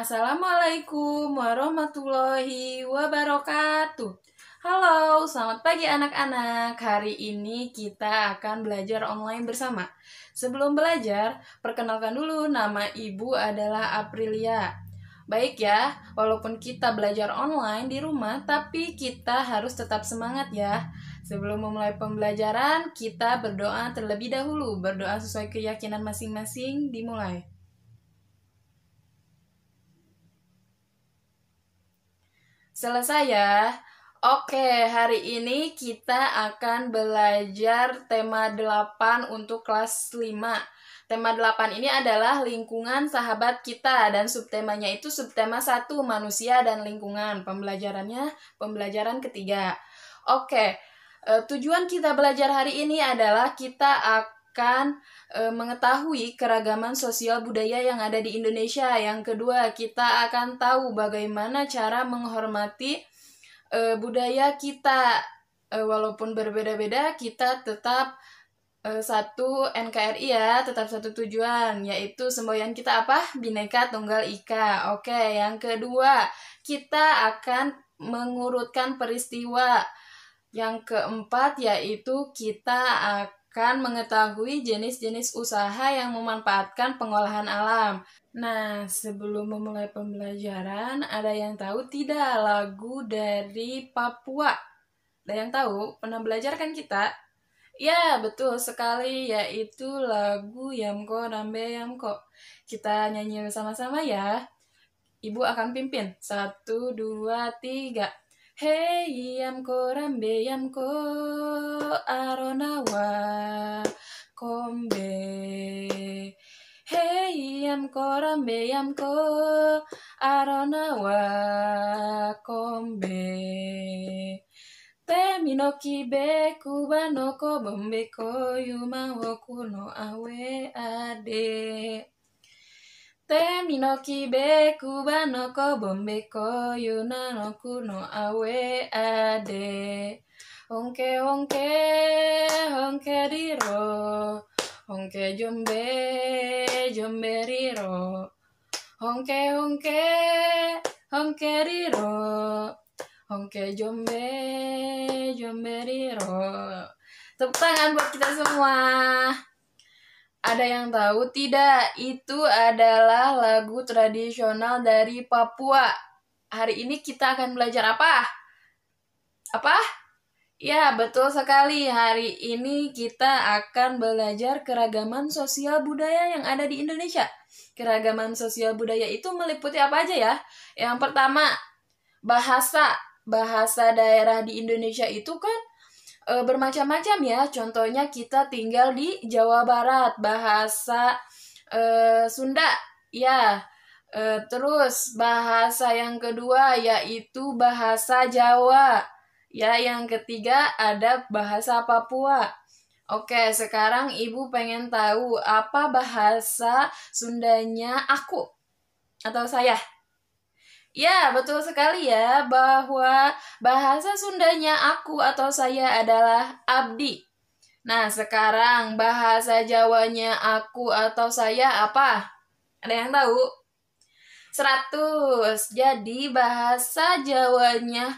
Assalamualaikum warahmatullahi wabarakatuh. Halo, selamat pagi anak-anak. Hari ini kita akan belajar online bersama. Sebelum belajar, perkenalkan dulu, nama ibu adalah Aprilia. Baik ya, walaupun kita belajar online di rumah, tapi kita harus tetap semangat ya. Sebelum memulai pembelajaran, kita berdoa terlebih dahulu. Berdoa sesuai keyakinan masing-masing, dimulai. Selesai ya. Oke, hari ini kita akan belajar tema 8 untuk kelas 5. Tema 8 ini adalah lingkungan sahabat kita dan subtemanya itu subtema 1, manusia dan lingkungan. Pembelajaran ketiga. Oke, tujuan kita belajar hari ini adalah kita akan mengetahui keragaman sosial budaya yang ada di Indonesia. Yang kedua, kita akan tahu bagaimana cara menghormati budaya kita. Walaupun berbeda-beda, kita tetap satu NKRI ya, tetap satu tujuan, yaitu semboyan kita apa? Bhinneka Tunggal Ika. Oke, yang kedua, kita akan mengurutkan peristiwa. Yang keempat, yaitu kita akan mengetahui jenis-jenis usaha yang memanfaatkan pengolahan alam. Nah, sebelum memulai pembelajaran, ada yang tahu tidak lagu dari Papua? Ada yang tahu? Pernah belajar kan kita? Ya, betul sekali, yaitu lagu Yamko Rambe Yamko. Kita nyanyi bersama-sama ya. Ibu akan pimpin. 1, 2, 3. Hey yamko rambe yamko aronawa kombe. Hey yamko rambe yamko aronawa kombe. Temi no kibe kuba no ko bombe ko yuma woku no awe ade. Temi no kibe kuba no ko bombe ko yuna no kuno awe ade. Honke honke honke riro, honke jombe jombe riro. Honke honke honke riro, honke jombe jombe riro. Tepuk tangan buat kita semua. Ada yang tahu tidak? Itu adalah lagu tradisional dari Papua. Hari ini kita akan belajar apa? Apa? Ya, betul sekali. Hari ini kita akan belajar keragaman sosial budaya yang ada di Indonesia. Keragaman sosial budaya itu meliputi apa aja ya? Yang pertama, bahasa. Bahasa daerah di Indonesia itu kan bermacam-macam ya. Contohnya kita tinggal di Jawa Barat, bahasa Sunda ya. Terus bahasa yang kedua yaitu bahasa Jawa ya. Yang ketiga ada bahasa Papua. Oke, sekarang ibu pengen tahu apa bahasa Sundanya aku atau saya. Ya, betul sekali ya, bahwa bahasa Sundanya aku atau saya adalah abdi. Nah, sekarang bahasa Jawanya aku atau saya apa? Ada yang tahu? 100. Jadi, bahasa Jawanya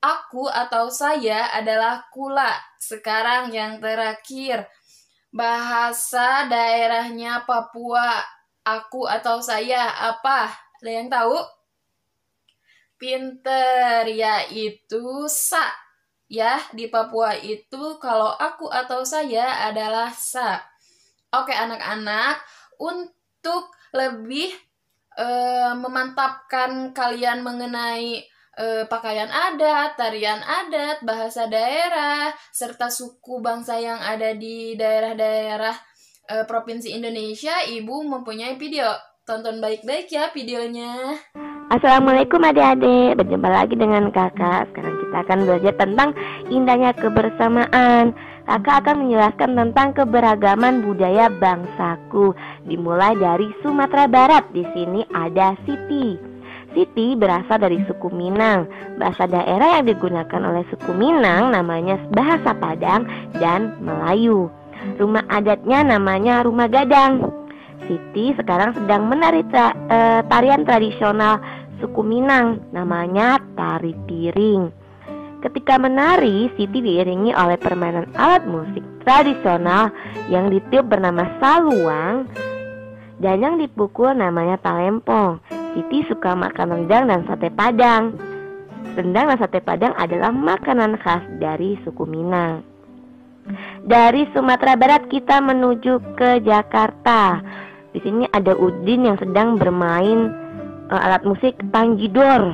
aku atau saya adalah kula. Sekarang yang terakhir, bahasa daerahnya Papua, aku atau saya apa? Ada yang tahu? Pinter, yaitu sa. Ya, di Papua itu kalau aku atau saya adalah sa. Oke anak-anak, untuk lebih memantapkan kalian mengenai pakaian adat, tarian adat, bahasa daerah, serta suku bangsa yang ada di daerah-daerah Provinsi Indonesia, Ibu mempunyai video. Tonton baik-baik ya videonya. Assalamualaikum adik-adik, berjumpa lagi dengan kakak. Sekarang kita akan belajar tentang indahnya kebersamaan. Kakak akan menjelaskan tentang keberagaman budaya bangsaku. Dimulai dari Sumatera Barat. Di sini ada Siti. Siti berasal dari suku Minang. Bahasa daerah yang digunakan oleh suku Minang namanya bahasa Padang dan Melayu. Rumah adatnya namanya rumah gadang. Siti sekarang sedang menari tarian tradisional suku Minang, namanya tari piring. Ketika menari, Siti diiringi oleh permainan alat musik tradisional yang ditiup bernama saluang dan yang dipukul namanya talempong. Siti suka makan rendang dan sate padang. Rendang dan sate padang adalah makanan khas dari suku Minang. Dari Sumatera Barat kita menuju ke Jakarta. Di sini ada Udin yang sedang bermain alat musik tanjidor.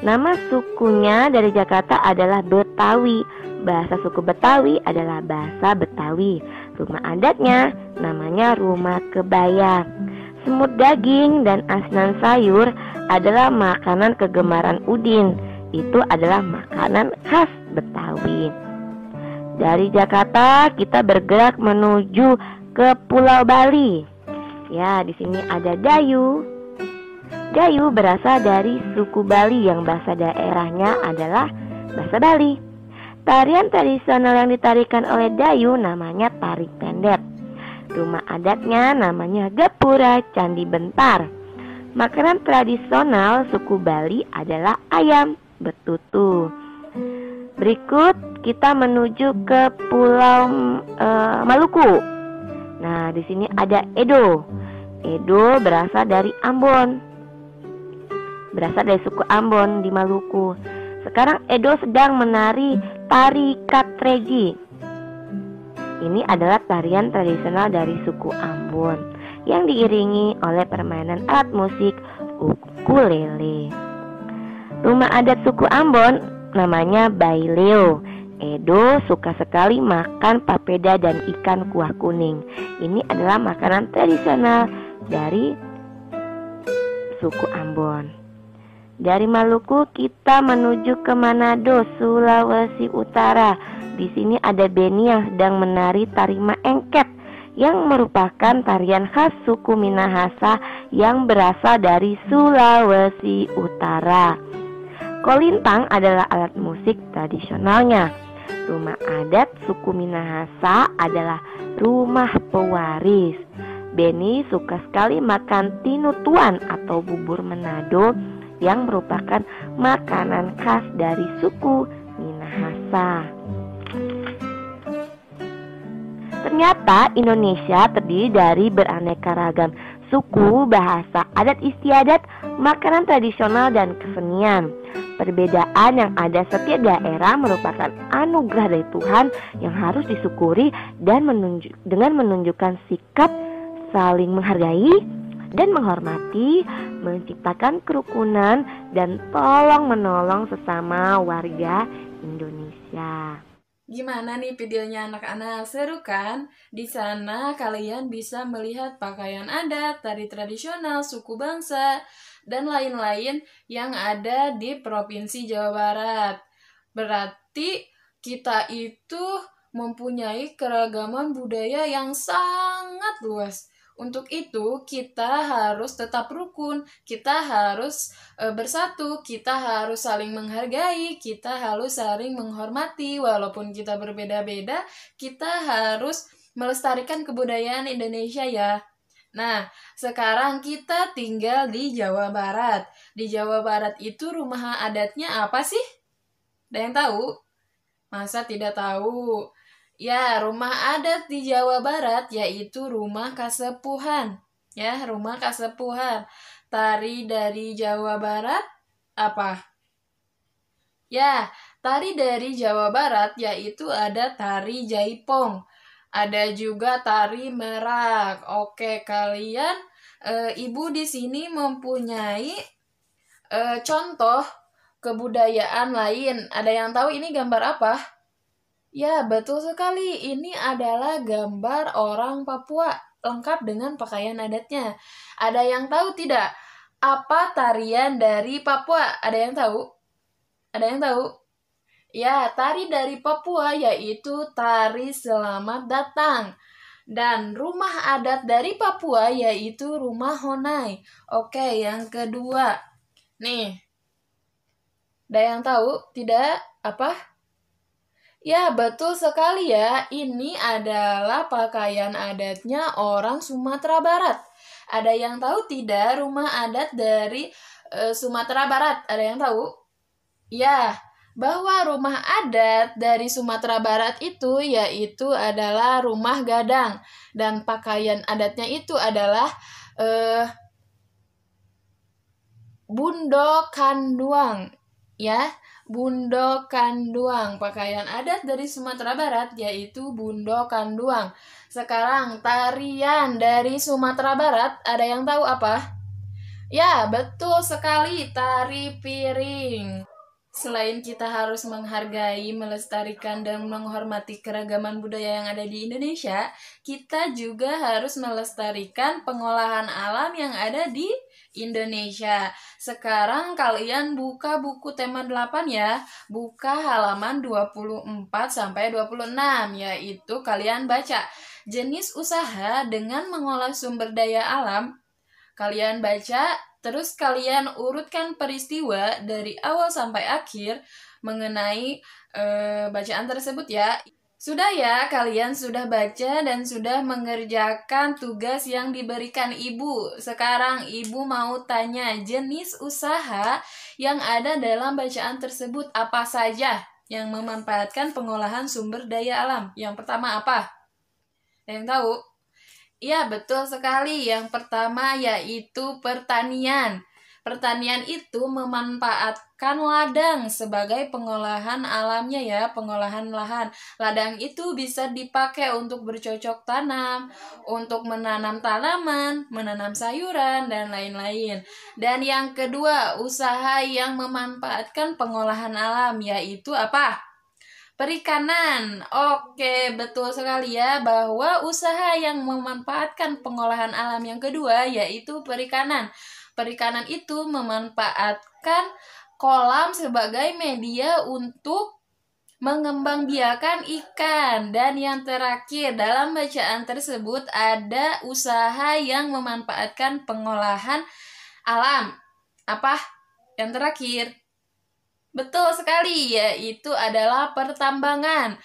Nama sukunya dari Jakarta adalah Betawi. Bahasa suku Betawi adalah bahasa Betawi. Rumah adatnya namanya rumah kebaya. Semut daging dan asinan sayur adalah makanan kegemaran Udin. Itu adalah makanan khas Betawi. Dari Jakarta kita bergerak menuju ke Pulau Bali. Ya, di sini ada Dayu. Dayu berasal dari suku Bali yang bahasa daerahnya adalah bahasa Bali. Tarian tradisional yang ditarikan oleh Dayu namanya tari pendek. Rumah adatnya namanya Gapura Candi Bentar. Makanan tradisional suku Bali adalah ayam betutu. Berikut kita menuju ke Pulau Maluku. Nah, di sini ada Edo. Edo berasal dari Ambon. Berasal dari suku Ambon di Maluku. Sekarang Edo sedang menari tari katregi. Ini adalah tarian tradisional dari suku Ambon yang diiringi oleh permainan alat musik ukulele. Rumah adat suku Ambon namanya Baileo. Edo suka sekali makan papeda dan ikan kuah kuning. Ini adalah makanan tradisional dari suku Ambon. Dari Maluku kita menuju ke Manado, Sulawesi Utara. Di sini ada Beni yang sedang menari tari maengket yang merupakan tarian khas suku Minahasa yang berasal dari Sulawesi Utara. Kolintang adalah alat musik tradisionalnya. Rumah adat suku Minahasa adalah rumah pewaris. Beni suka sekali makan tinutuan atau bubur Manado yang merupakan makanan khas dari suku Minahasa. Ternyata Indonesia terdiri dari beraneka ragam suku, bahasa, adat istiadat, makanan tradisional, dan kesenian. Perbedaan yang ada setiap daerah merupakan anugerah dari Tuhan yang harus disyukuri dan dengan menunjukkan sikap saling menghargai dan menghormati, menciptakan kerukunan dan tolong-menolong sesama warga Indonesia. Gimana nih videonya anak-anak? Seru kan? Di sana kalian bisa melihat pakaian adat, tari tradisional, suku bangsa, dan lain-lain yang ada di Provinsi Jawa Barat. Berarti kita itu mempunyai keragaman budaya yang sangat luas. Untuk itu kita harus tetap rukun, kita harus bersatu, kita harus saling menghargai, kita harus saling menghormati. Walaupun kita berbeda-beda, kita harus melestarikan kebudayaan Indonesia ya. Nah, sekarang kita tinggal di Jawa Barat. Di Jawa Barat itu rumah adatnya apa sih? Ada yang tahu? Masa tidak tahu? Ya, rumah adat di Jawa Barat yaitu rumah kasepuhan. Ya, rumah kasepuhan. Tari dari Jawa Barat apa? Ya, tari dari Jawa Barat yaitu ada tari jaipong. Ada juga tari merak. Oke, kalian ibu di sini mempunyai contoh kebudayaan lain. Ada yang tahu ini gambar apa? Ya, betul sekali. Ini adalah gambar orang Papua, lengkap dengan pakaian adatnya. Ada yang tahu tidak? Apa tarian dari Papua? Ada yang tahu? Ada yang tahu? Ya, tari dari Papua yaitu tari Selamat Datang. Dan rumah adat dari Papua yaitu rumah Honai. Oke, yang kedua. Nih, ada yang tahu? Tidak? Apa? Ya, betul sekali ya. Ini adalah pakaian adatnya orang Sumatera Barat. Ada yang tahu tidak rumah adat dari Sumatera Barat? Ada yang tahu? Ya, bahwa rumah adat dari Sumatera Barat itu yaitu adalah rumah gadang, dan pakaian adatnya itu adalah bundo kanduang, ya. Bundo kanduang, pakaian adat dari Sumatera Barat yaitu bundo kanduang. Sekarang tarian dari Sumatera Barat, ada yang tahu apa? Ya, betul sekali, tari piring. Selain kita harus menghargai, melestarikan, dan menghormati keragaman budaya yang ada di Indonesia, kita juga harus melestarikan pengolahan alam yang ada di Indonesia. Sekarang kalian buka buku tema 8 ya. Buka halaman 24 sampai 26, yaitu kalian baca jenis usaha dengan mengolah sumber daya alam. Kalian baca, terus kalian urutkan peristiwa dari awal sampai akhir mengenai bacaan tersebut ya. Sudah ya, kalian sudah baca dan sudah mengerjakan tugas yang diberikan ibu. Sekarang ibu mau tanya jenis usaha yang ada dalam bacaan tersebut apa saja yang memanfaatkan pengolahan sumber daya alam. Yang pertama apa? Yang tahu? Iya, betul sekali. Yang pertama yaitu pertanian. Pertanian itu memanfaatkan ladang sebagai pengolahan alamnya ya, pengolahan lahan. Ladang itu bisa dipakai untuk bercocok tanam, untuk menanam tanaman, menanam sayuran, dan lain-lain. Dan yang kedua, usaha yang memanfaatkan pengolahan alam, yaitu apa? Perikanan. Oke, betul sekali ya bahwa usaha yang memanfaatkan pengolahan alam yang kedua yaitu perikanan. Perikanan itu memanfaatkan kolam sebagai media untuk mengembangbiakan ikan. Dan yang terakhir, dalam bacaan tersebut ada usaha yang memanfaatkan pengolahan alam. Apa? Yang terakhir. Betul sekali, yaitu adalah pertambangan.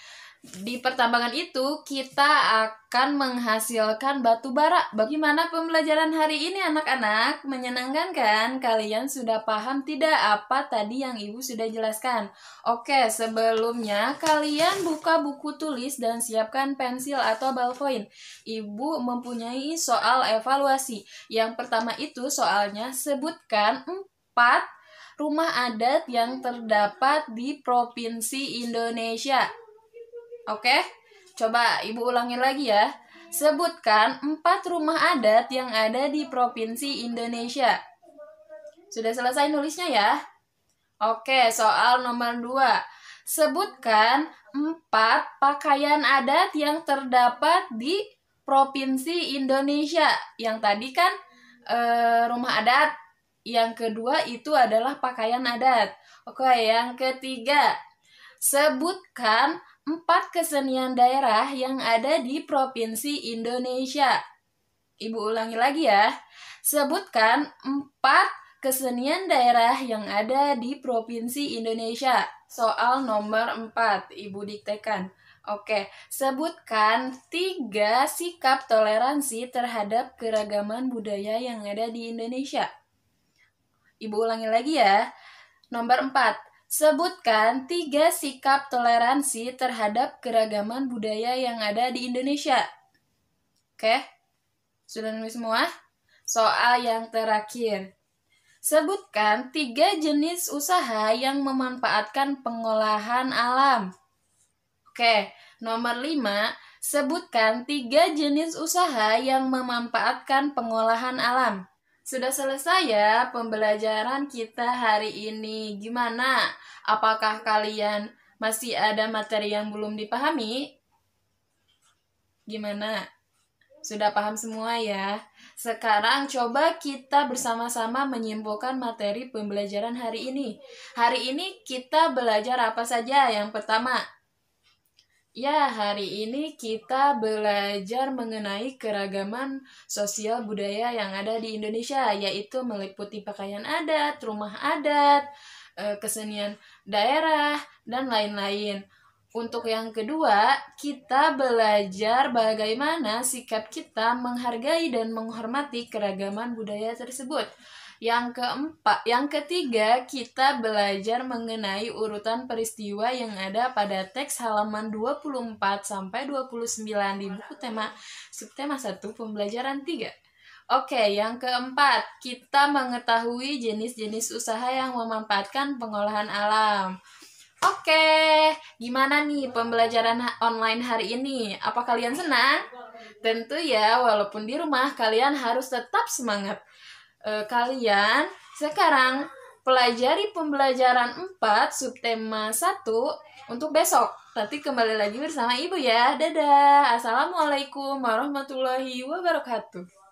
Di pertambangan itu kita akan menghasilkan batu bara. Bagaimana pembelajaran hari ini anak-anak? Menyenangkan kan? Kalian sudah paham tidak apa tadi yang ibu sudah jelaskan? Oke, sebelumnya kalian buka buku tulis dan siapkan pensil atau ballpoint. Ibu mempunyai soal evaluasi. Yang pertama itu soalnya sebutkan 4 rumah adat yang terdapat di Provinsi Indonesia. Oke, coba ibu ulangin lagi ya. Sebutkan 4 rumah adat yang ada di Provinsi Indonesia. Sudah selesai nulisnya ya? Oke, soal nomor 2. Sebutkan 4 pakaian adat yang terdapat di Provinsi Indonesia. Yang tadi kan rumah adat. Yang kedua itu adalah pakaian adat. Oke, yang ketiga. Sebutkan 4 kesenian daerah yang ada di Provinsi Indonesia. Ibu ulangi lagi ya. Sebutkan 4 kesenian daerah yang ada di Provinsi Indonesia. Soal nomor 4, Ibu diktekan. Oke, sebutkan 3 sikap toleransi terhadap keragaman budaya yang ada di Indonesia. Ibu ulangi lagi ya. Nomor 4. Sebutkan 3 sikap toleransi terhadap keragaman budaya yang ada di Indonesia. Oke, sudah nulis semua? Soal yang terakhir. Sebutkan 3 jenis usaha yang memanfaatkan pengolahan alam. Oke, nomor 5. Sebutkan 3 jenis usaha yang memanfaatkan pengolahan alam. Sudah selesai ya pembelajaran kita hari ini. Gimana? Apakah kalian masih ada materi yang belum dipahami? Gimana? Sudah paham semua ya? Sekarang coba kita bersama-sama menyimpulkan materi pembelajaran hari ini. Hari ini kita belajar apa saja? Yang pertama, ya, hari ini kita belajar mengenai keragaman sosial budaya yang ada di Indonesia, yaitu meliputi pakaian adat, rumah adat, kesenian daerah, dan lain-lain. Untuk yang kedua, kita belajar bagaimana sikap kita menghargai dan menghormati keragaman budaya tersebut. Yang ketiga, kita belajar mengenai urutan peristiwa yang ada pada teks halaman 24 sampai 29 di buku subtema 1 pembelajaran 3. Oke, yang keempat, kita mengetahui jenis-jenis usaha yang memanfaatkan pengolahan alam. Oke, gimana nih pembelajaran online hari ini? Apa kalian senang? Tentu ya, walaupun di rumah kalian harus tetap semangat. Kalian sekarang pelajari pembelajaran 4 subtema 1 untuk besok. Nanti kembali lagi bersama Ibu ya. Dadah. Assalamualaikum warahmatullahi wabarakatuh.